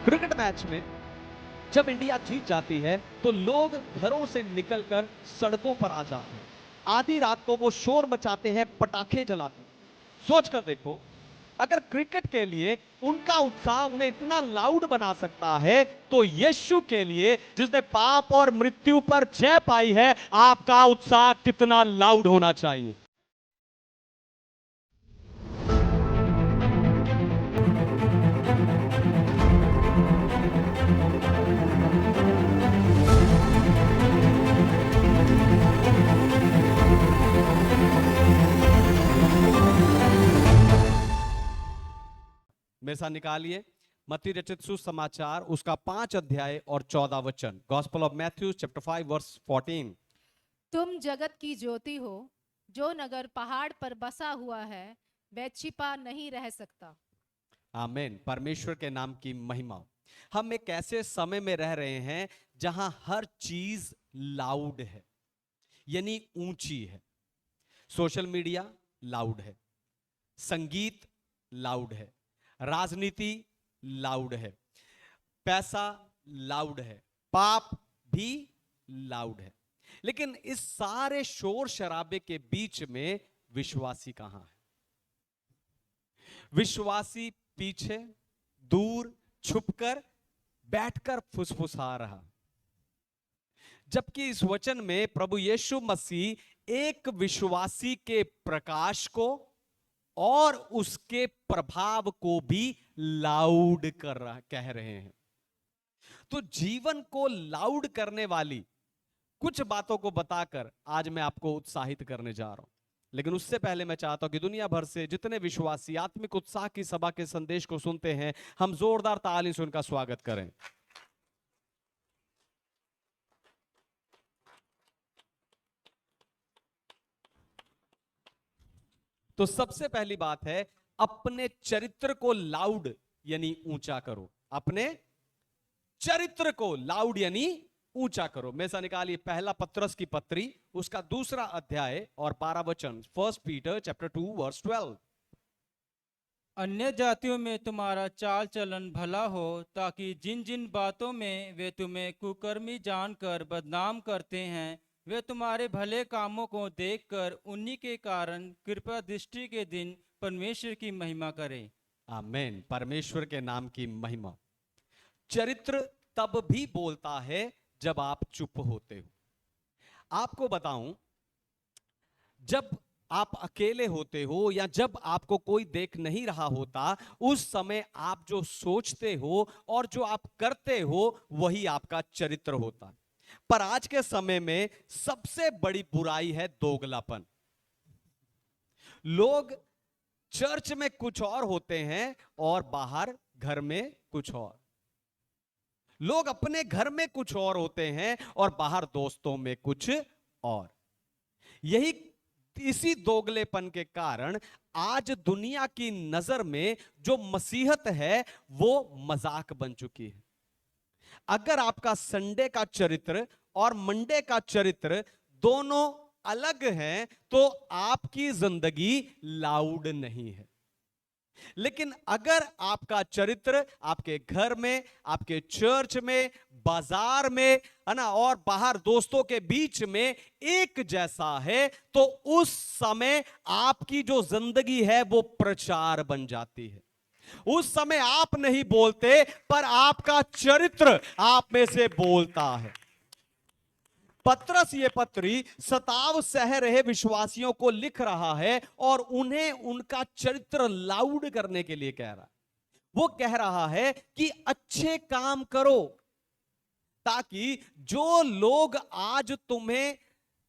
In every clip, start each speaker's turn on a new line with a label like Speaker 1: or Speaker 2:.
Speaker 1: Cricket match में जब India जीत जाती है तो लोग घरों से निकलकर सड़कों पर आ जाते हैं। आधी रात को वो शोर मचाते हैं, पटाखे जलाते हैं। सोच कर देखो, अगर क्रिकेट के लिए उनका उत्साह उन्हें इतना लाउड बना सकता है, तो यीशु के लिए जिसने पाप और मृत्यु पर जय पाई है, आपका उत्साह कितना लाउड होना चाहिए। मेरे साथ निकालिए मत्ती रचित सुसमाचार उसका 5 अध्याय और 14 वचन। Gospel of Matthew chapter 5 verse 14।
Speaker 2: तुम जगत की ज्योति हो। जो नगर पहाड़ पर बसा हुआ है वह छिपा नहीं रह सकता।
Speaker 1: आमीन। परमेश्वर के नाम की महिमा हो। हम एक ऐसे समय में रह रहे हैं जहां हर चीज लाउड है, यानी ऊंची है। सोशल मीडिया लाउड है, संगीत लाउड है, राजनीति लाउड है, पैसा लाउड है, पाप भी लाउड है। लेकिन इस सारे शोर शराबे के बीच में विश्वासी कहां है? विश्वासी पीछे दूर छुपकर बैठकर फुसफुसा रहा। जबकि इस वचन में प्रभु यीशु मसीह एक विश्वासी के प्रकाश को और उसके प्रभाव को भी लाउड कह रहे हैं। तो जीवन को लाउड करने वाली कुछ बातों को बताकर आज मैं आपको उत्साहित करने जा रहा हूं। लेकिन उससे पहले मैं चाहता हूं कि दुनिया भर से जितने विश्वासी आत्मिक उत्साह की सभा के संदेश को सुनते हैं, हम जोरदार ताली से उनका स्वागत करें। तो सबसे पहली बात है, अपने चरित्र को लाउड यानी ऊंचा करो। अपने चरित्र को लाउड यानी ऊंचा करो। में से निकालिए पहला पत्रस की पत्री उसका 2 अध्याय और 12 वचन। 1 पीटर चैप्टर 2 वर्स 12।
Speaker 3: अन्य जातियों में तुम्हारा चाल चलन भला हो, ताकि जिन जिन बातों में वे तुम्हें कुकर्मी जानकर बदनाम करते हैं, वे तुम्हारे भले कामों को देखकर उन्हीं के कारण कृपा दृष्टि के दिन परमेश्वर की महिमा करें।
Speaker 1: आमीन। परमेश्वर के नाम की महिमा। चरित्र तब भी बोलता है जब आप चुप होते हो। आपको बताऊं, जब आप अकेले होते हो या जब आपको कोई देख नहीं रहा होता, उस समय आप जो सोचते हो और जो आप करते हो वही आपका चरित्र होता है। पर आज के समय में सबसे बड़ी बुराई है दोगलापन। लोग चर्च में कुछ और होते हैं और बाहर घर में कुछ और। लोग अपने घर में कुछ और होते हैं और बाहर दोस्तों में कुछ और। इसी दोगलेपन के कारण आज दुनिया की नजर में जो मसीहत है वो मजाक बन चुकी है। अगर आपका संडे का चरित्र और मंडे का चरित्र दोनों अलग हैं, तो आपकी जिंदगी लाउड नहीं है। लेकिन अगर आपका चरित्र आपके घर में, आपके चर्च में, बाजार में, है ना, और बाहर दोस्तों के बीच में एक जैसा है, तो उस समय आपकी जो जिंदगी है वो प्रचार बन जाती है। उस समय आप नहीं बोलते, पर आपका चरित्र आप में से बोलता है। पत्रस ये पत्री सताव सह रहे विश्वासियों को लिख रहा है और उन्हें उनका चरित्र लाउड करने के लिए कह रहा है। वो कह रहा है कि अच्छे काम करो, ताकि जो लोग आज तुम्हें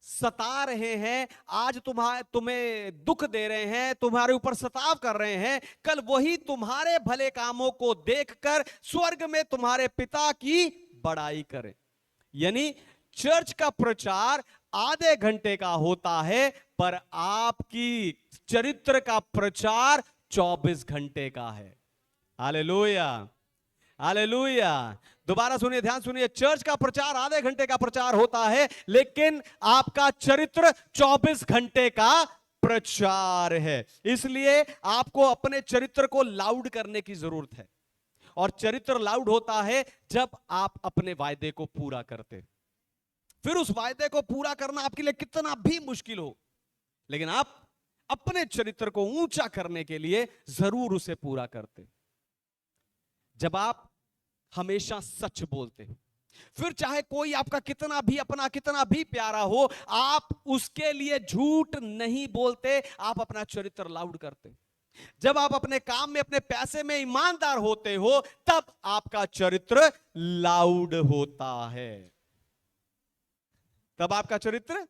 Speaker 1: सता रहे हैं, आज तुम्हें दुख दे रहे हैं, तुम्हारे ऊपर सताव कर रहे हैं, कल वही तुम्हारे भले कामों को देखकर स्वर्ग में तुम्हारे पिता की बड़ाई करें। यानी चर्च का प्रचार आधे घंटे का होता है, पर आपकी चरित्र का प्रचार 24 घंटे का है। Hallelujah, hallelujah. दोबारा सुनिए, ध्यान सुनिए। चर्च का प्रचार आधे घंटे का प्रचार होता है, लेकिन आपका चरित्र 24 घंटे का प्रचार है। इसलिए आपको अपने चरित्र को लाउड करने की जरूरत है। और चरित्र लाउड होता है जब आप अपने वायदे को पूरा करते। फिर उस वायदे को पूरा करना आपके लिए कितना भी मुश्किल हो, लेकिन आप अपने चरित्र को ऊंचा करने के लिए जरूर उसे पूरा करते। जब आप हमेशा सच बोलते, फिर चाहे कोई आपका कितना भी अपना कितना भी प्यारा हो, आप उसके लिए झूठ नहीं बोलते, आप अपना चरित्र लाउड करते। जब आप अपने काम में अपने पैसे में ईमानदार होते हो, तब आपका चरित्र लाउड होता है। तब आपका चरित्र।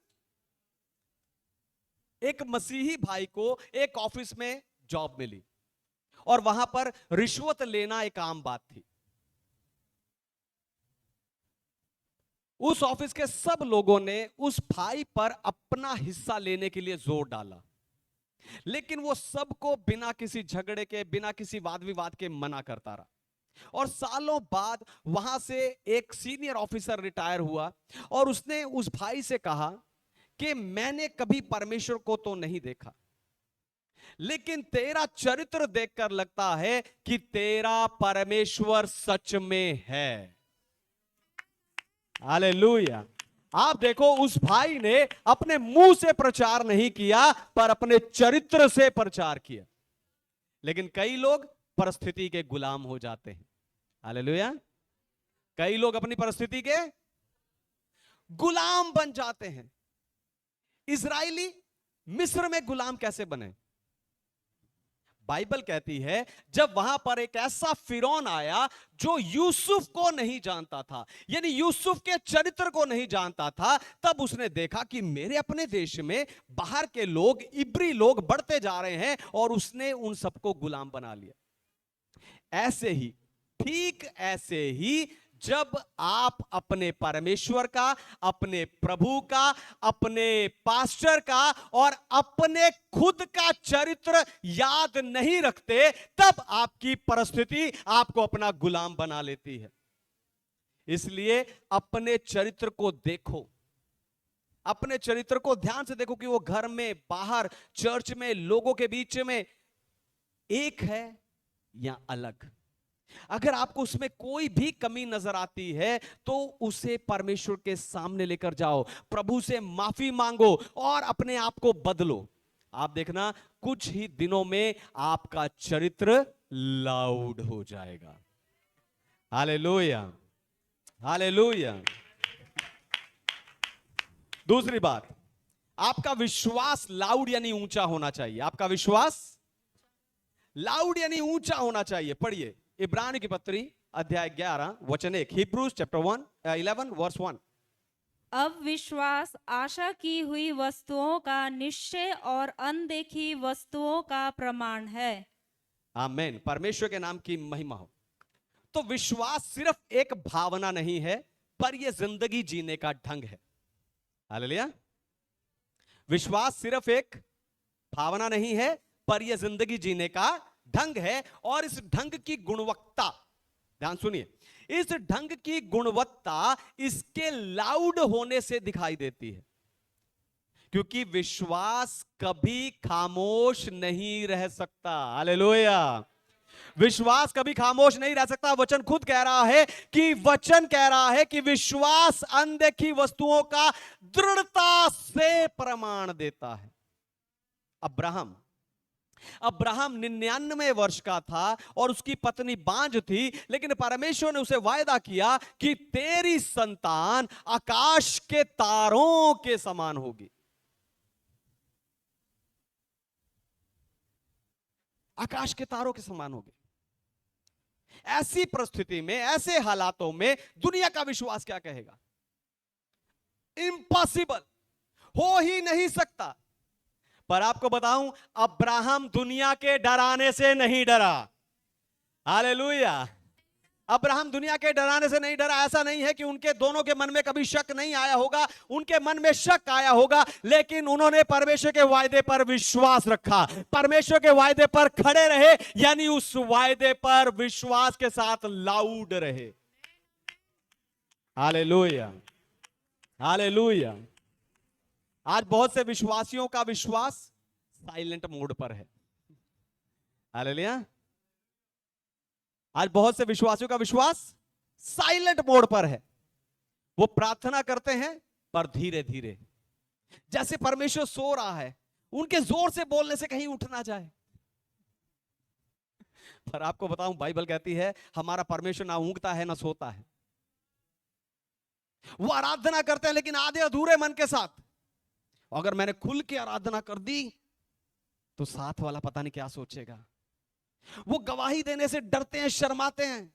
Speaker 1: एक मसीही भाई को एक ऑफिस में जॉब मिली और वहां पर रिश्वत लेना एक आम बात थी। उस ऑफिस के सब लोगों ने उस भाई पर अपना हिस्सा लेने के लिए जोर डाला, लेकिन वो सबको बिना किसी झगड़े के, बिना किसी वाद विवाद के मना करता रहा। और सालों बाद वहां से एक सीनियर ऑफिसर रिटायर हुआ और उसने उस भाई से कहा कि मैंने कभी परमेश्वर को तो नहीं देखा, लेकिन तेरा चरित्र देखकर लगता है कि तेरा परमेश्वर सच में है। हालेलुया। आप देखो, उस भाई ने अपने मुंह से प्रचार नहीं किया, पर अपने चरित्र से प्रचार किया। लेकिन कई लोग परिस्थिति के गुलाम हो जाते हैं। हालेलुया। कई लोग अपनी परिस्थिति के गुलाम बन जाते हैं। इजराइली मिस्र में गुलाम कैसे बने? बाइबल कहती है जब वहां पर एक ऐसा फिरौन आया जो यूसुफ को नहीं जानता था, यानी यूसुफ के चरित्र को नहीं जानता था, तब उसने देखा कि मेरे अपने देश में बाहर के लोग, इब्री लोग बढ़ते जा रहे हैं, और उसने उन सबको गुलाम बना लिया। ऐसे ही, ठीक ऐसे ही, जब आप अपने परमेश्वर का, अपने प्रभु का, अपने पास्टर का और अपने खुद का चरित्र याद नहीं रखते, तब आपकी परिस्थिति आपको अपना गुलाम बना लेती है। इसलिए अपने चरित्र को देखो, अपने चरित्र को ध्यान से देखो कि वो घर में, बाहर, चर्च में, लोगों के बीच में एक है या अलग। अगर आपको उसमें कोई भी कमी नजर आती है तो उसे परमेश्वर के सामने लेकर जाओ, प्रभु से माफी मांगो और अपने आप को बदलो। आप देखना, कुछ ही दिनों में आपका चरित्र लाउड हो जाएगा। Hallelujah, hallelujah. दूसरी बात, आपका विश्वास लाउड यानी ऊंचा होना चाहिए। आपका विश्वास लाउड यानी ऊंचा होना चाहिए। पढ़िए इब्रानी की पत्री अध्याय 11 वचन 1, हिब्रूज चैप्टर 11 वर्स 1।
Speaker 4: अब विश्वास आशा की हुई वस्तुओं का निश्चय और अनदेखी वस्तुओं का प्रमाण है।
Speaker 1: आमीन। परमेश्वर के नाम की महिमा हो। तो विश्वास सिर्फ एक भावना नहीं है, पर यह जिंदगी जीने का ढंग है। हालेलुया। विश्वास सिर्फ एक भावना नहीं है, पर यह जिंदगी जीने का ढंग है। और इस ढंग की गुणवत्ता, ध्यान सुनिए, इस ढंग की गुणवत्ता इसके लाउड होने से दिखाई देती है, क्योंकि विश्वास कभी खामोश नहीं रह सकता। हालेलुया। विश्वास कभी खामोश नहीं रह सकता। वचन खुद कह रहा है कि विश्वास अनदेखी वस्तुओं का दृढ़ता से प्रमाण देता है। अब्राहम 99 वर्ष का था और उसकी पत्नी बांझ थी, लेकिन परमेश्वर ने उसे वायदा किया कि तेरी संतान आकाश के तारों के समान होगी। आकाश के तारों के समान होगी। ऐसी परिस्थिति में, ऐसे हालातों में दुनिया का विश्वास क्या कहेगा? इम्पॉसिबल, हो ही नहीं सकता। पर आपको बताऊं, अब्राहम दुनिया के डराने से नहीं डरा। हालेलुया। अब्राहम दुनिया के डराने से नहीं डरा। ऐसा नहीं है कि उनके दोनों के मन में कभी शक नहीं आया होगा, उनके मन में शक आया होगा, लेकिन उन्होंने परमेश्वर के वायदे पर विश्वास रखा, परमेश्वर के वायदे पर खड़े रहे, यानी उस वायदे पर विश्वास के साथ लाउड रहे। Hallelujah, hallelujah. आज बहुत से विश्वासियों का विश्वास साइलेंट मोड पर है। हालेलुया। आज बहुत से विश्वासियों का विश्वास साइलेंट मोड पर है। वो प्रार्थना करते हैं पर धीरे धीरे, जैसे परमेश्वर सो रहा है, उनके जोर से बोलने से कहीं उठ ना जाए। पर आपको बताऊं, बाइबल कहती है हमारा परमेश्वर ना ऊँगता है ना सोता है। वो आराधना करते हैं लेकिन आधे अधूरे मन के साथ। अगर मैंने खुल के आराधना कर दी तो साथ वाला पता नहीं क्या सोचेगा। वो गवाही देने से डरते हैं, शर्माते हैं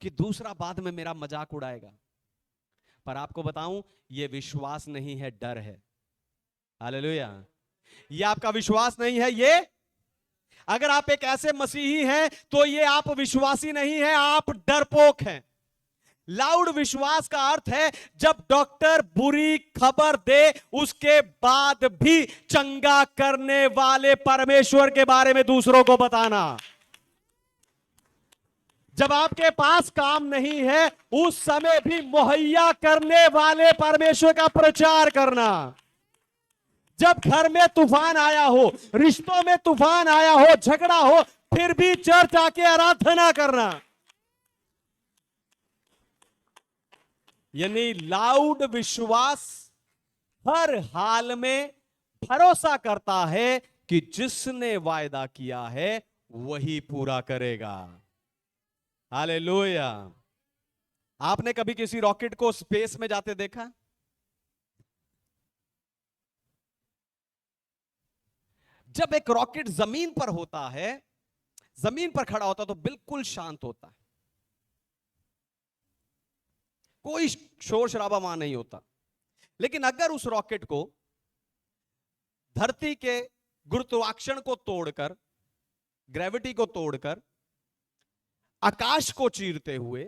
Speaker 1: कि दूसरा बाद में मेरा मजाक उड़ाएगा। पर आपको बताऊं, ये विश्वास नहीं है, डर है। हालेलुया। ये आपका विश्वास नहीं है, ये अगर आप एक ऐसे मसीही हैं तो ये आप विश्वासी नहीं है, आप डरपोक हैं। लाउड विश्वास का अर्थ है जब डॉक्टर बुरी खबर दे उसके बाद भी चंगा करने वाले परमेश्वर के बारे में दूसरों को बताना। जब आपके पास काम नहीं है उस समय भी मुहैया करने वाले परमेश्वर का प्रचार करना। जब घर में तूफान आया हो, रिश्तों में तूफान आया हो, झगड़ा हो, फिर भी चर्च आके आराधना करना। यानी लाउड विश्वास हर हाल में भरोसा करता है कि जिसने वायदा किया है वही पूरा करेगा। हालेलुया। आपने कभी किसी रॉकेट को स्पेस में जाते देखा? जब एक रॉकेट जमीन पर होता है, जमीन पर खड़ा होता है तो बिल्कुल शांत होता है, कोई शोर शराबा वहां नहीं होता। लेकिन अगर उस रॉकेट को धरती के गुरुत्वाकर्षण को तोड़कर, ग्रेविटी को तोड़कर आकाश को चीरते हुए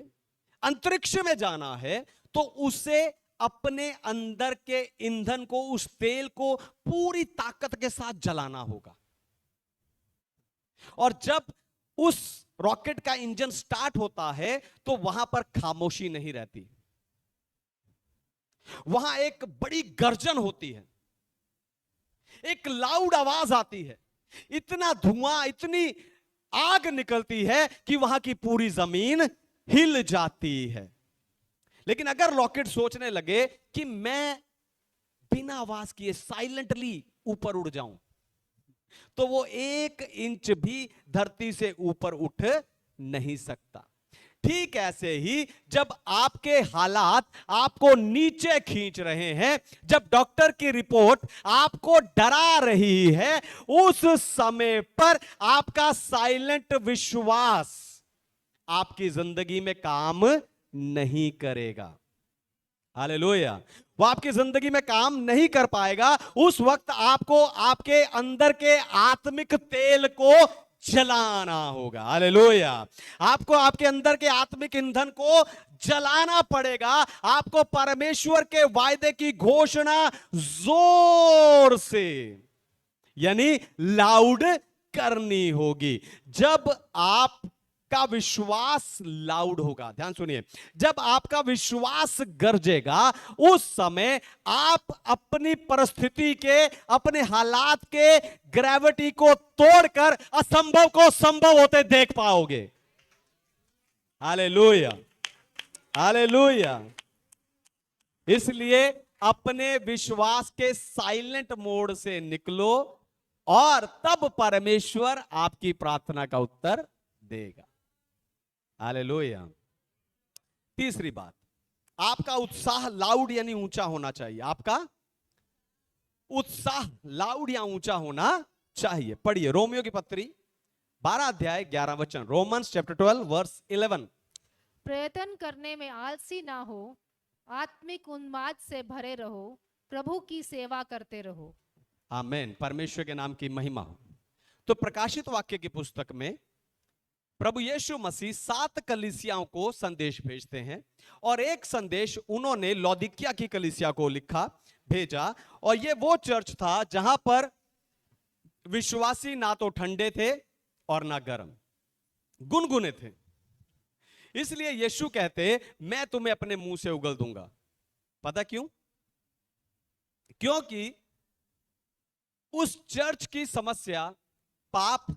Speaker 1: अंतरिक्ष में जाना है तो उसे अपने अंदर के ईंधन को, उस तेल को पूरी ताकत के साथ जलाना होगा। और जब उस रॉकेट का इंजन स्टार्ट होता है तो वहां पर खामोशी नहीं रहती, वहां एक बड़ी गर्जन होती है, एक लाउड आवाज आती है, इतना धुआं, इतनी आग निकलती है कि वहां की पूरी जमीन हिल जाती है। लेकिन अगर रॉकेट सोचने लगे कि मैं बिना आवाज किए साइलेंटली ऊपर उड़ जाऊं, तो वो 1 इंच भी धरती से ऊपर उठ नहीं सकता। ठीक ऐसे ही जब आपके हालात आपको नीचे खींच रहे हैं, जब डॉक्टर की रिपोर्ट आपको डरा रही है, उस समय पर आपका साइलेंट विश्वास आपकी जिंदगी में काम नहीं करेगा। हालेलुया। वो आपकी जिंदगी में काम नहीं कर पाएगा। उस वक्त आपको आपके अंदर के आत्मिक तेल को जलाना होगा। हालेलुया। आपको आपके अंदर के आत्मिक ईंधन को जलाना पड़ेगा। आपको परमेश्वर के वायदे की घोषणा जोर से, यानी लाउड करनी होगी। जब आपका विश्वास लाउड होगा, ध्यान सुनिए, जब आपका विश्वास गरजेगा उस समय आप अपनी परिस्थिति के, अपने हालात के ग्रेविटी को तोड़कर असंभव को संभव होते देख पाओगे। Hallelujah, hallelujah. इसलिए अपने विश्वास के साइलेंट मोड से निकलो और तब परमेश्वर आपकी प्रार्थना का उत्तर देगा। हालेलुया। तीसरी बात, आपका उत्साह लाउड यानी ऊंचा होना चाहिए। आपका उत्साह लाउड या ऊंचा होना चाहिए। पढ़िए रोमियो की पत्री 12 अध्याय 11 वचन, रोमन्स चैप्टर 12 वर्स 11।
Speaker 2: प्रयत्न करने में आलसी ना हो, आत्मिक उन्माद से भरे रहो, प्रभु की सेवा करते रहो।
Speaker 1: आमीन। परमेश्वर के नाम की महिमा हो। तो प्रकाशित वाक्य की पुस्तक में प्रभु यीशु मसीह 7 कलीसियाओं को संदेश भेजते हैं, और एक संदेश उन्होंने लौदीकिया की कलीसिया को लिखा, भेजा। और ये वो चर्च था जहां पर विश्वासी ना तो ठंडे थे और ना गर्म, गुनगुने थे। इसलिए यीशु कहते, मैं तुम्हें अपने मुंह से उगल दूंगा। पता क्यों? क्योंकि उस चर्च की समस्या पाप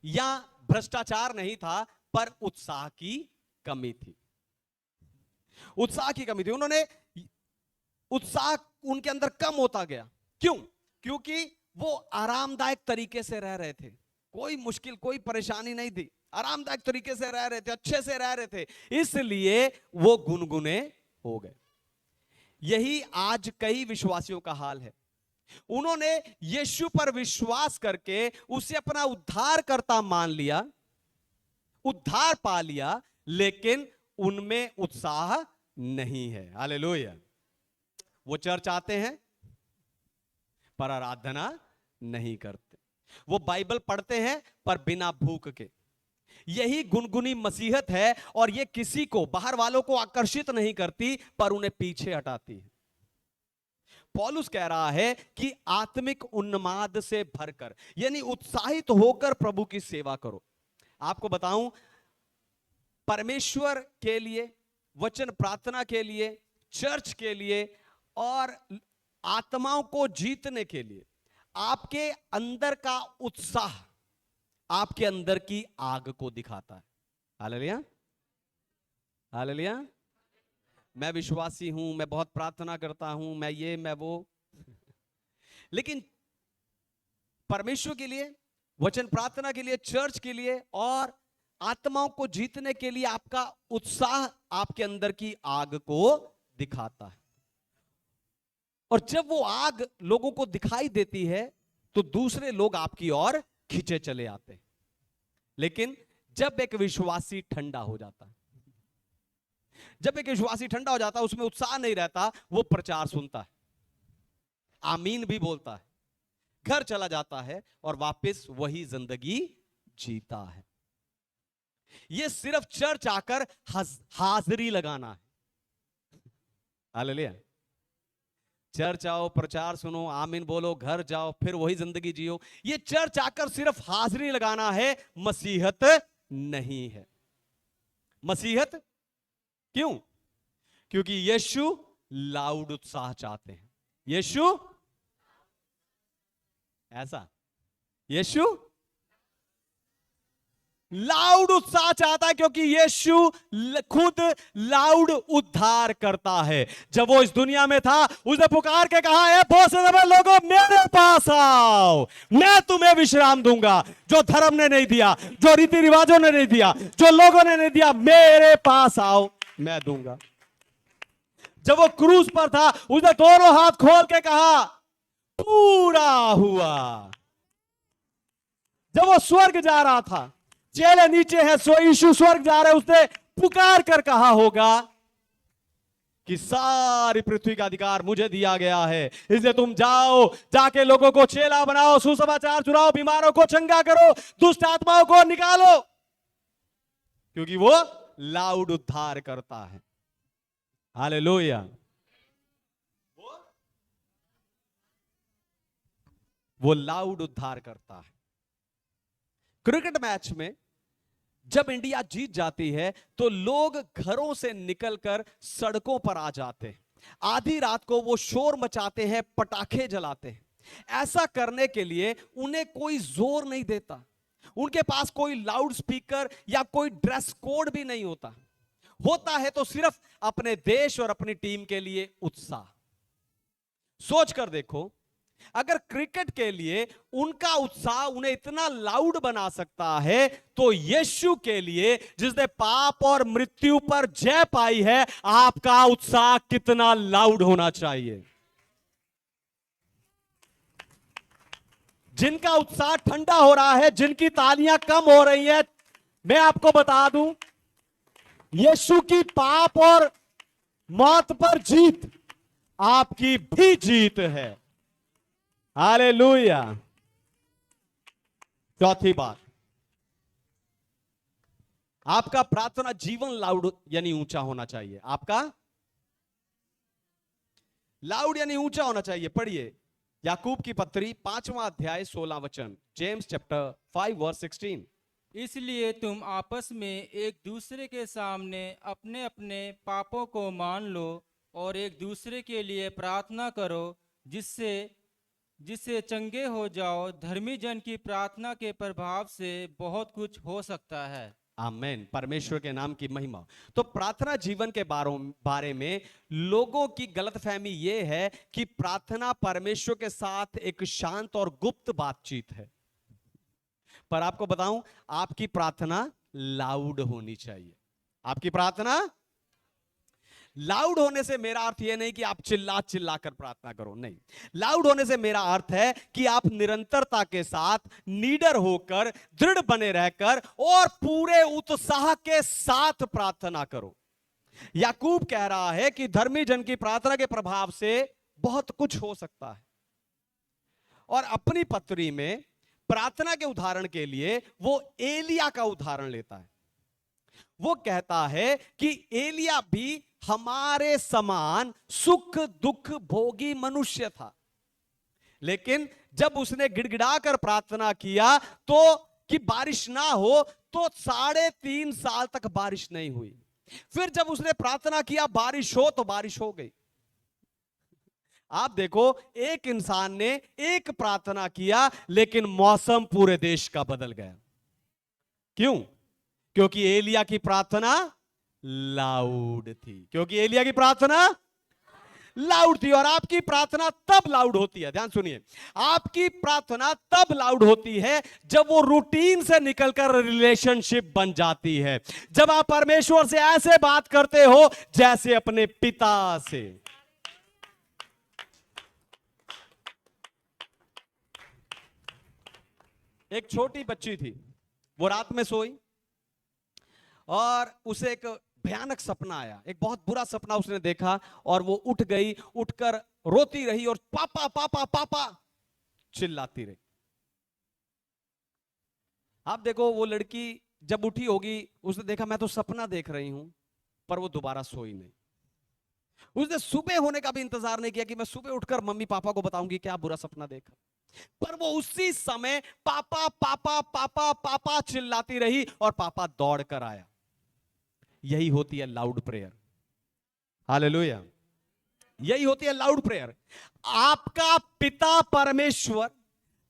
Speaker 1: या भ्रष्टाचार नहीं था, पर उत्साह की कमी थी। उत्साह की कमी थी। उन्होंने उत्साह उनके अंदर कम होता गया। क्यों? क्योंकि वो आरामदायक तरीके से रह रहे थे, कोई मुश्किल कोई परेशानी नहीं थी, आरामदायक तरीके से रह रहे थे, अच्छे से रह रहे थे, इसलिए वो गुनगुने हो गए। यही आज कई विश्वासियों का हाल है। उन्होंने यीशु पर विश्वास करके उसे अपना उद्धारकर्ता मान लिया, उद्धार पा लिया, लेकिन उनमें उत्साह नहीं है। हालेलुया। वो चर्च आते हैं पर आराधना नहीं करते, वो बाइबल पढ़ते हैं पर बिना भूख के। यही गुनगुनी मसीहत है, और ये किसी को, बाहर वालों को आकर्षित नहीं करती, पर उन्हें पीछे हटाती है। पौलुस कह रहा है कि आत्मिक उन्माद से भरकर, यानी उत्साहित होकर प्रभु की सेवा करो। आपको बताऊं, परमेश्वर के लिए, वचन प्रार्थना के लिए, चर्च के लिए और आत्माओं को जीतने के लिए आपके अंदर का उत्साह आपके अंदर की आग को दिखाता है। Hallelujah, hallelujah. मैं विश्वासी हूं, मैं बहुत प्रार्थना करता हूं, मैं ये मैं वो, लेकिन परमेश्वर के लिए, वचन प्रार्थना के लिए, चर्च के लिए और आत्माओं को जीतने के लिए आपका उत्साह आपके अंदर की आग को दिखाता है। और जब वो आग लोगों को दिखाई देती है तो दूसरे लोग आपकी ओर खींचे चले आते हैं। लेकिन जब एक विश्वासी ठंडा हो जाता है, जब एक विश्वासी ठंडा हो जाता है, उसमें उत्साह नहीं रहता, वो प्रचार सुनता है, आमीन भी बोलता है, घर चला जाता है और वापस वही जिंदगी जीता है। ये सिर्फ चर्च आकर हाजिरी लगाना है। हालेलुया। चर्च आओ, प्रचार सुनो, आमीन बोलो, घर जाओ, फिर वही जिंदगी जियो, ये चर्च आकर सिर्फ हाजिरी लगाना है, मसीहत नहीं है। मसीहत क्यों? क्योंकि यीशु लाउड उत्साह चाहते हैं। यीशु ऐसा, यीशु लाउड उत्साह चाहता है, क्योंकि यीशु खुद लाउड उद्धार करता है। जब वो इस दुनिया में था, उसने पुकार के कहा है, बहुत से लोगों मेरे पास आओ, मैं तुम्हें विश्राम दूंगा। जो धर्म ने नहीं दिया, जो रीति रिवाजों ने नहीं दिया, जो लोगों ने नहीं दिया, मेरे पास आओ, मैं दूंगा। जब वो क्रूस पर था, उसने दोनों हाथ खोल के कहा, पूरा हुआ। जब वो स्वर्ग जा रहा था, चेले नीचे है, सो यीशु स्वर्ग जा रहे, उसने पुकार कर कहा होगा कि सारी पृथ्वी का अधिकार मुझे दिया गया है, इसलिए तुम जाओ, जाके लोगों को चेला बनाओ, सुसमाचार सुनाओ, बीमारों को चंगा करो, दुष्ट आत्माओं को निकालो, क्योंकि वो लाउड उद्धार करता है। हालेलुया। वो लाउड उद्धार करता है। क्रिकेट मैच में जब इंडिया जीत जाती है तो लोग घरों से निकलकर सड़कों पर आ जाते हैं। आधी रात को वो शोर मचाते हैं, पटाखे जलाते हैं। ऐसा करने के लिए उन्हें कोई जोर नहीं देता, उनके पास कोई लाउड स्पीकर या कोई ड्रेस कोड भी नहीं होता। होता है तो सिर्फ अपने देश और अपनी टीम के लिए उत्साह। सोच कर देखो, अगर क्रिकेट के लिए उनका उत्साह उन्हें इतना लाउड बना सकता है, तो यीशु के लिए, जिसने पाप और मृत्यु पर जय पाई है, आपका उत्साह कितना लाउड होना चाहिए। जिनका उत्साह ठंडा हो रहा है, जिनकी तालियां कम हो रही हैं, मैं आपको बता दूं, यीशु की पाप और मौत पर जीत आपकी भी जीत है। हालेलुया। चौथी बात, आपका प्रार्थना जीवन लाउड यानी ऊंचा होना चाहिए। आपका लाउड यानी ऊंचा होना चाहिए। पढ़िए याकूब की पत्री 5वां अध्याय 16 वचन, जेम्स चैप्टर 5 वर्स 16।
Speaker 3: इसलिए तुम आपस में एक दूसरे के सामने अपने अपने पापों को मान लो और एक दूसरे के लिए प्रार्थना करो, जिससे चंगे हो जाओ। धर्मी जन की प्रार्थना के प्रभाव से बहुत कुछ हो सकता है।
Speaker 1: आमेन, परमेश्वर के नाम की महिमा। तो प्रार्थना जीवन के बारे में लोगों की गलतफहमी यह है कि प्रार्थना परमेश्वर के साथ एक शांत और गुप्त बातचीत है। पर आपको बताऊं, आपकी प्रार्थना लाउड होनी चाहिए। आपकी प्रार्थना लाउड होने से मेरा अर्थ यह नहीं कि आप चिल्ला चिल्ला कर प्रार्थना करो, नहीं। लाउड होने से मेरा अर्थ है कि आप निरंतरता के साथ, निडर होकर, दृढ़ बने रहकर और पूरे उत्साह के साथ प्रार्थना करो। याकूब कह रहा है कि धर्मी जन की प्रार्थना के प्रभाव से बहुत कुछ हो सकता है। और अपनी पत्री में प्रार्थना के उदाहरण के लिए वो एलिया का उदाहरण लेता है। वो कहता है कि एलिया भी हमारे समान सुख दुख भोगी मनुष्य था, लेकिन जब उसने गिड़गिड़ाकर प्रार्थना किया तो कि बारिश ना हो, तो 3.5 साल तक बारिश नहीं हुई। फिर जब उसने प्रार्थना किया बारिश हो, तो बारिश हो गई। आप देखो, एक इंसान ने एक प्रार्थना किया, लेकिन मौसम पूरे देश का बदल गया। क्यों? क्योंकि एलिया की प्रार्थना लाउड थी। क्योंकि एलिया की प्रार्थना लाउड थी। और आपकी प्रार्थना तब लाउड होती है, ध्यान सुनिए, आपकी प्रार्थना तब लाउड होती है जब वो रूटीन से निकलकर रिलेशनशिप बन जाती है। जब आप परमेश्वर से ऐसे बात करते हो जैसे अपने पिता से। एक छोटी बच्ची थी, वो रात में सोई और उसे एक भयानक सपना आया। एक बहुत बुरा सपना उसने देखा और वो उठ गई, उठकर रोती रही और पापा पापा पापा चिल्लाती रही। आप देखो, वो लड़की जब उठी होगी, उसने देखा मैं तो सपना देख रही हूं, पर वो दोबारा सोई नहीं। उसने सुबह होने का भी इंतजार नहीं किया कि मैं सुबह उठकर मम्मी पापा को बताऊंगी क्या बुरा सपना देखा, पर वो उसी समय पापा पापा पापा पापा चिल्लाती रही और पापा दौड़ कर आया। यही होती है लाउड प्रेयर। हालेलुया, यही होती है लाउड प्रेयर। आपका पिता परमेश्वर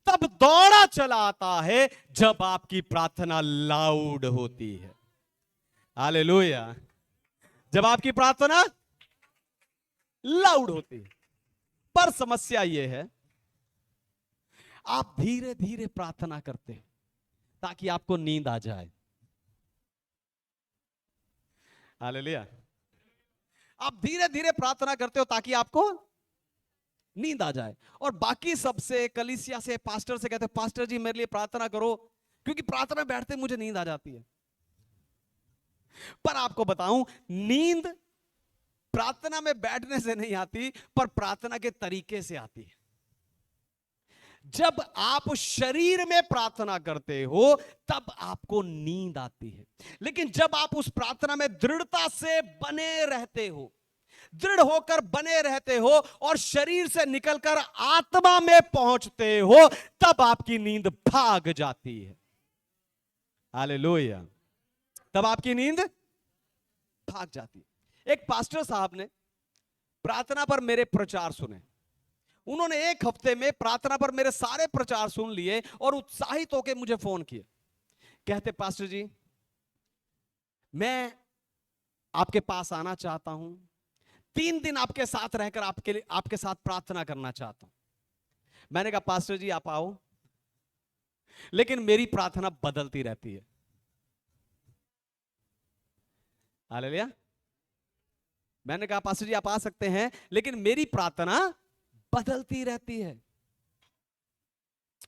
Speaker 1: तब दौड़ा चला आता है जब आपकी प्रार्थना लाउड होती है। हालेलुया, जब आपकी प्रार्थना लाउड होती है। पर समस्या यह है, आप धीरे धीरे प्रार्थना करते हैं ताकि आपको नींद आ जाए। हालेलुया, आप धीरे धीरे प्रार्थना करते हो ताकि आपको नींद आ जाए। और बाकी सबसे, कलीसिया से, पास्टर से कहते हो पास्टर जी मेरे लिए प्रार्थना करो, क्योंकि प्रार्थना बैठते मुझे नींद आ जाती है। पर आपको बताऊं, नींद प्रार्थना में बैठने से नहीं आती, पर प्रार्थना के तरीके से आती है। जब आप शरीर में प्रार्थना करते हो तब आपको नींद आती है, लेकिन जब आप उस प्रार्थना में दृढ़ता से बने रहते हो, दृढ़ होकर बने रहते हो और शरीर से निकलकर आत्मा में पहुंचते हो, तब आपकी नींद भाग जाती है। हालेलुया, तब आपकी नींद भाग जाती है। एक पास्टर साहब ने प्रार्थना पर मेरे प्रचार सुने। उन्होंने एक हफ्ते में प्रार्थना पर मेरे सारे प्रचार सुन लिए और उत्साहित होकर मुझे फोन किया। कहते पास्टर जी मैं आपके पास आना चाहता हूं, 3 दिन आपके साथ रहकर आपके साथ प्रार्थना करना चाहता हूं। मैंने कहा पास्टर जी आप आओ, लेकिन मेरी प्रार्थना बदलती रहती है। हालेलुया, मैंने कहा पास्टर जी आप आ सकते हैं, लेकिन मेरी प्रार्थना बदलती रहती है,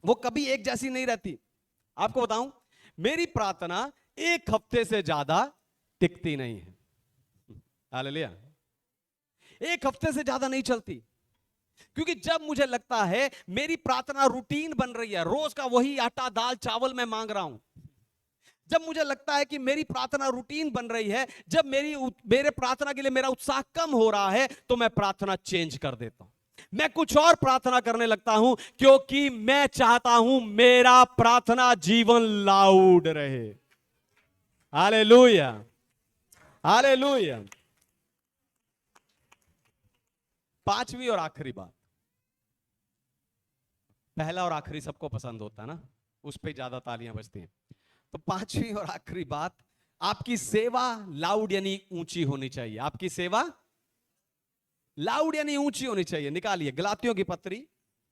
Speaker 1: वो कभी एक जैसी नहीं रहती। आपको बताऊं, मेरी प्रार्थना 1 हफ्ते से ज्यादा टिकती नहीं है। हालेलुया, 1 हफ्ते से ज्यादा नहीं चलती, क्योंकि जब मुझे लगता है मेरी प्रार्थना रूटीन बन रही है, रोज का वही आटा दाल चावल मैं मांग रहा हूं, जब मुझे लगता है कि मेरी प्रार्थना रूटीन बन रही है, जब मेरे प्रार्थना के लिए मेरा उत्साह कम हो रहा है, तो मैं प्रार्थना चेंज कर देता हूं, मैं कुछ और प्रार्थना करने लगता हूं, क्योंकि मैं चाहता हूं मेरा प्रार्थना जीवन लाउड रहे। Hallelujah, hallelujah. 5वीं और आखिरी बात, पहला और आखिरी सबको पसंद होता है ना, उस पे ज्यादा तालियां बजती हैं। तो पांचवी और आखिरी बात, आपकी सेवा लाउड यानी ऊंची होनी चाहिए। आपकी सेवा लाउड यानी ऊंची होनी चाहिए। निकालिए गलातियों की पत्री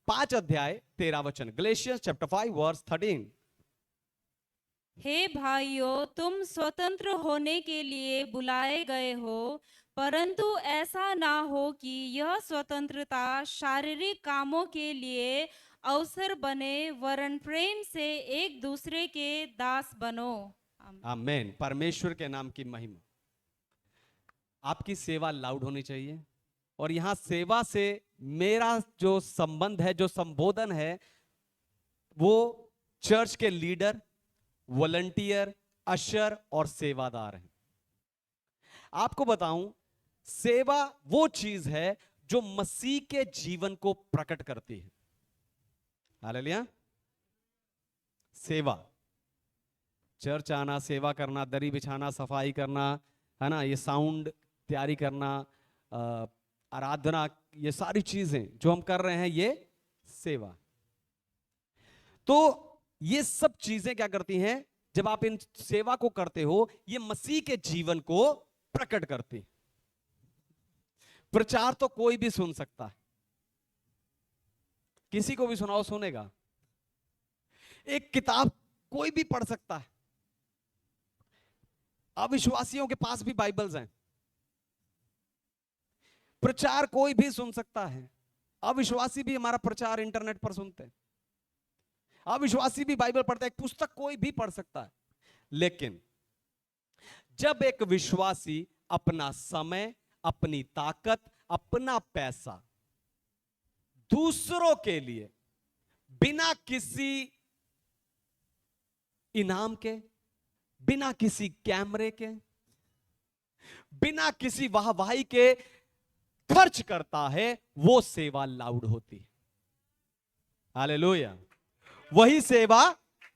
Speaker 1: 5 अध्याय 13 वचन, गलेशियंस चैप्टर 5 वर्स 13।
Speaker 4: हे भाइयों, तुम स्वतंत्र होने के लिए बुलाए गए हो, परंतु ऐसा ना हो कि यह स्वतंत्रता शारीरिक कामों के लिए अवसर बने, वरन प्रेम से एक दूसरे के दास बनो।
Speaker 1: आमीन। परमेश्वर के नाम की महिमा। आपकी सेवा लाउड होनी चाहिए। और यहां सेवा से मेरा जो संबंध है, जो संबोधन है, वो चर्च के लीडर, वॉलंटियर, अशर और सेवादार हैं। आपको बताऊं, सेवा वो चीज है जो मसीह के जीवन को प्रकट करती है। हालेलुया। सेवा, चर्च आना, सेवा करना, दरी बिछाना, सफाई करना, है ना, ये साउंड तैयारी करना, आराधना, ये सारी चीजें जो हम कर रहे हैं, ये सेवा। तो ये सब चीजें क्या करती हैं? जब आप इन सेवा को करते हो, ये मसीह के जीवन को प्रकट करती। प्रचार तो कोई भी सुन सकता है, किसी को भी सुनाओ सुनेगा। एक किताब कोई भी पढ़ सकता है। अविश्वासियों के पास भी बाइबल्स हैं। प्रचार कोई भी सुन सकता है। अविश्वासी भी हमारा प्रचार इंटरनेट पर सुनते हैं। अविश्वासी भी बाइबल पढ़ता है। एक पुस्तक कोई भी पढ़ सकता है। लेकिन जब एक विश्वासी अपना समय, अपनी ताकत, अपना पैसा दूसरों के लिए बिना किसी इनाम के, बिना किसी कैमरे के, बिना किसी वाहवाही के खर्च करता है, वो सेवा लाउड होती है। हालेलुया। वही सेवा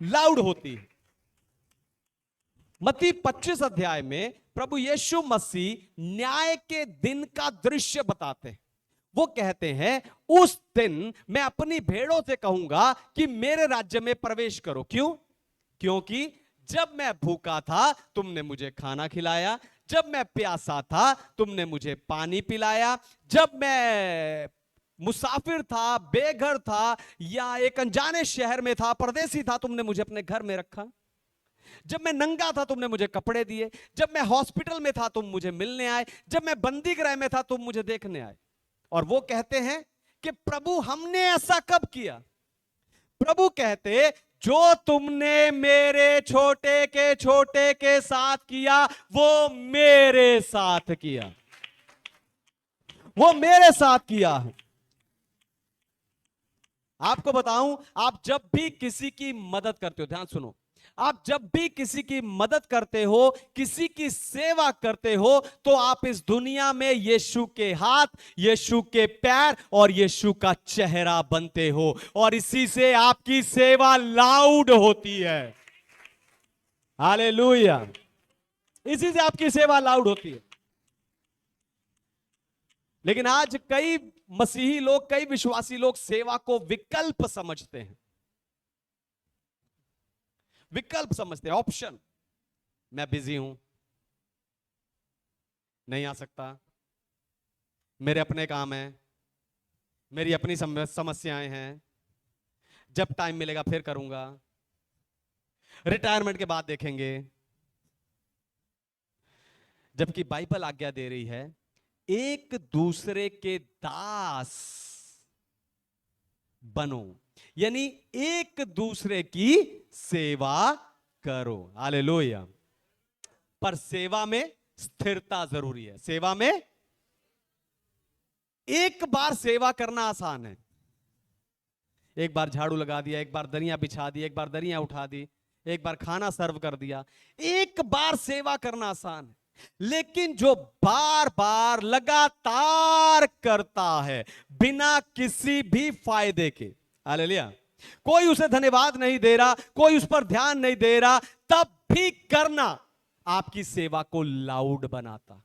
Speaker 1: लाउड होती है। मत्ती 25 अध्याय में प्रभु यीशु मसीह न्याय के दिन का दृश्य बताते हैं। वो कहते हैं, उस दिन मैं अपनी भेड़ों से कहूंगा कि मेरे राज्य में प्रवेश करो। क्यों? क्योंकि जब मैं भूखा था तुमने मुझे खाना खिलाया, जब मैं प्यासा था तुमने मुझे पानी पिलाया, जब मैं मुसाफिर था, बेघर था, या एक अनजाने शहर में था, परदेसी था, तुमने मुझे अपने घर में रखा, जब मैं नंगा था तुमने मुझे कपड़े दिए, जब मैं हॉस्पिटल में था तुम मुझे मिलने आए, जब मैं बंदी गृह में था तुम मुझे देखने आए। और वो कहते हैं कि प्रभु हमने ऐसा कब किया? प्रभु कहते, जो तुमने मेरे छोटे के साथ किया वो मेरे साथ किया, वो मेरे साथ किया है। आपको बताऊं, आप जब भी किसी की मदद करते हो, ध्यान सुनो, आप जब भी किसी की मदद करते हो, किसी की सेवा करते हो, तो आप इस दुनिया में यीशु के हाथ, यीशु के पैर और यीशु का चेहरा बनते हो। और इसी से आपकी सेवा लाउड होती है। हालेलुया। इसी से आपकी सेवा लाउड होती है। लेकिन आज कई मसीही लोग, कई विश्वासी लोग सेवा को विकल्प समझते हैं। विकल्प समझते हैं, ऑप्शन। मैं बिजी हूं, नहीं आ सकता, मेरे अपने काम हैं, मेरी अपनी समस्याएं हैं, जब टाइम मिलेगा फिर करूंगा, रिटायरमेंट के बाद देखेंगे। जबकि बाइबल आज्ञा दे रही है, एक दूसरे के दास बनो, यानी एक दूसरे की सेवा करो। हालेलुया। पर सेवा में स्थिरता जरूरी है। सेवा में एक बार सेवा करना आसान है। एक बार झाड़ू लगा दिया, एक बार दरियां बिछा दी, एक बार दरियां उठा दी, एक बार खाना सर्व कर दिया, एक बार सेवा करना आसान है। लेकिन जो बार बार लगातार करता है बिना किसी भी फायदे के, हालेलुया, कोई उसे धन्यवाद नहीं दे रहा, कोई उस पर ध्यान नहीं दे रहा, तब भी करना आपकी सेवा को लाउड बनाता।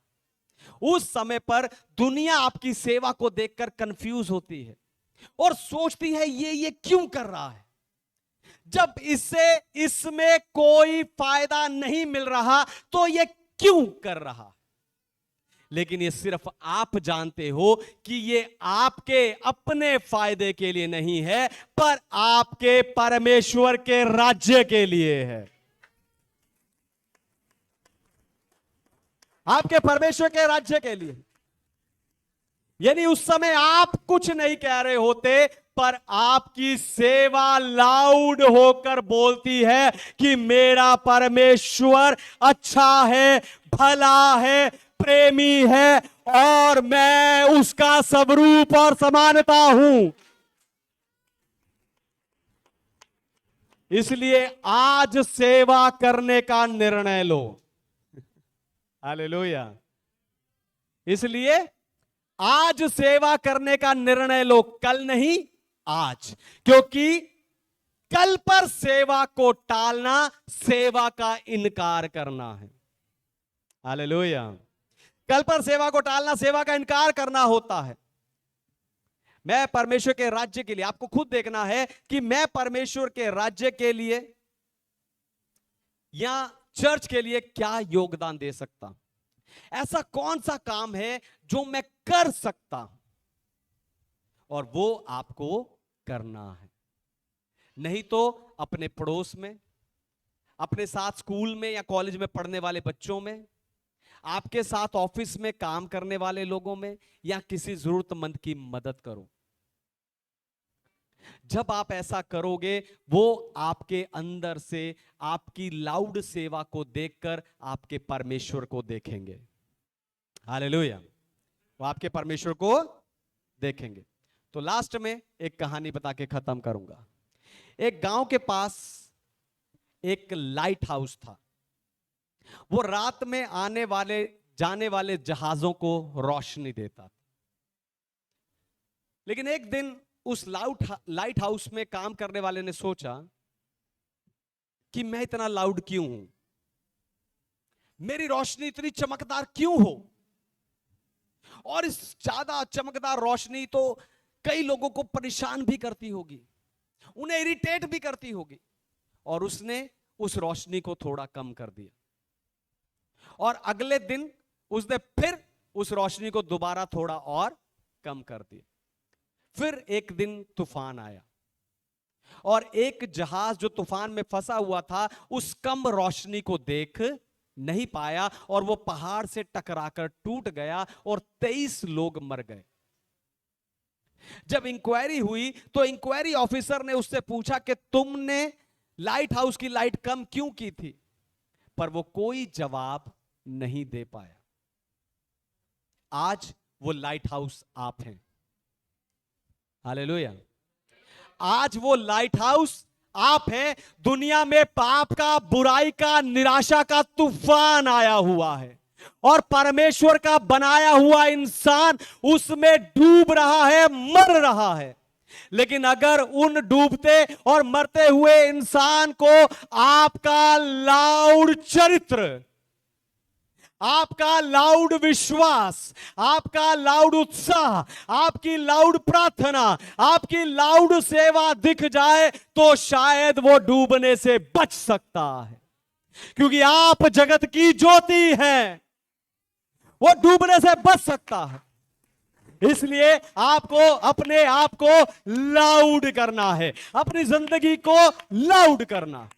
Speaker 1: उस समय पर दुनिया आपकी सेवा को देखकर कंफ्यूज होती है। और सोचती है ये क्यों कर रहा है, जब इसमें कोई फायदा नहीं मिल रहा तो ये क्यों कर रहा। लेकिन ये सिर्फ आप जानते हो कि ये आपके अपने फायदे के लिए नहीं है, पर आपके परमेश्वर के राज्य के लिए है। आपके परमेश्वर के राज्य के लिए। यानी उस समय आप कुछ नहीं कह रहे होते, पर आपकी सेवा लाउड होकर बोलती है कि मेरा परमेश्वर अच्छा है, भला है, प्रेमी है, और मैं उसका स्वरूप और समानता हूं। इसलिए आज सेवा करने का निर्णय लो। हालेलुया। इसलिए आज सेवा करने का निर्णय लो, कल नहीं, आज। क्योंकि कल पर सेवा को टालना सेवा का इनकार करना है। हालेलुया। कल पर सेवा को टालना सेवा का इनकार करना होता है। मैं परमेश्वर के राज्य के लिए, आपको खुद देखना है कि मैं परमेश्वर के राज्य के लिए या चर्च के लिए क्या योगदान दे सकता हूं। ऐसा कौन सा काम है जो मैं कर सकता हूं, और वो आपको करना है। नहीं तो अपने पड़ोस में, अपने साथ स्कूल में या कॉलेज में पढ़ने वाले बच्चों में, आपके साथ ऑफिस में काम करने वाले लोगों में, या किसी जरूरतमंद की मदद करो। जब आप ऐसा करोगे, वो आपके अंदर से आपकी लाउड सेवा को देखकर आपके परमेश्वर को देखेंगे। हालेलुया। वो आपके परमेश्वर को देखेंगे। तो लास्ट में एक कहानी बता के खत्म करूंगा। एक गांव के पास एक लाइट हाउस था। वो रात में आने वाले जाने वाले जहाजों को रोशनी देता था। लेकिन एक दिन उस लाइट हाउस में काम करने वाले ने सोचा कि मैं इतना लाउड क्यों हूं, मेरी रोशनी इतनी चमकदार क्यों हो, और इस ज्यादा चमकदार रोशनी तो कई लोगों को परेशान भी करती होगी, उन्हें इरिटेट भी करती होगी। और उसने उस रोशनी को थोड़ा कम कर दिया, और अगले दिन उसने फिर उस रोशनी को दोबारा थोड़ा और कम कर दिया। फिर एक दिन तूफान आया, और एक जहाज जो तूफान में फंसा हुआ था उस कम रोशनी को देख नहीं पाया, और वो पहाड़ से टकराकर टूट गया और 23 लोग मर गए। जब इंक्वायरी हुई तो इंक्वायरी ऑफिसर ने उससे पूछा कि तुमने लाइट हाउस की लाइट कम क्यों की थी, पर वो कोई जवाब नहीं दे पाया। आज वो लाइट हाउस आप हैं। हालेलुया। आज वो लाइट हाउस आप हैं। दुनिया में पाप का, बुराई का, निराशा का तूफान आया हुआ है, और परमेश्वर का बनाया हुआ इंसान उसमें डूब रहा है, मर रहा है। लेकिन अगर उन डूबते और मरते हुए इंसान को आपका लाउड चरित्र, आपका लाउड विश्वास, आपका लाउड उत्साह, आपकी लाउड प्रार्थना, आपकी लाउड सेवा दिख जाए, तो शायद वो डूबने से बच सकता है। क्योंकि आप जगत की ज्योति हैं, वो डूबने से बच सकता है। इसलिए आपको अपने आप को लाउड करना है, अपनी जिंदगी को लाउड करना।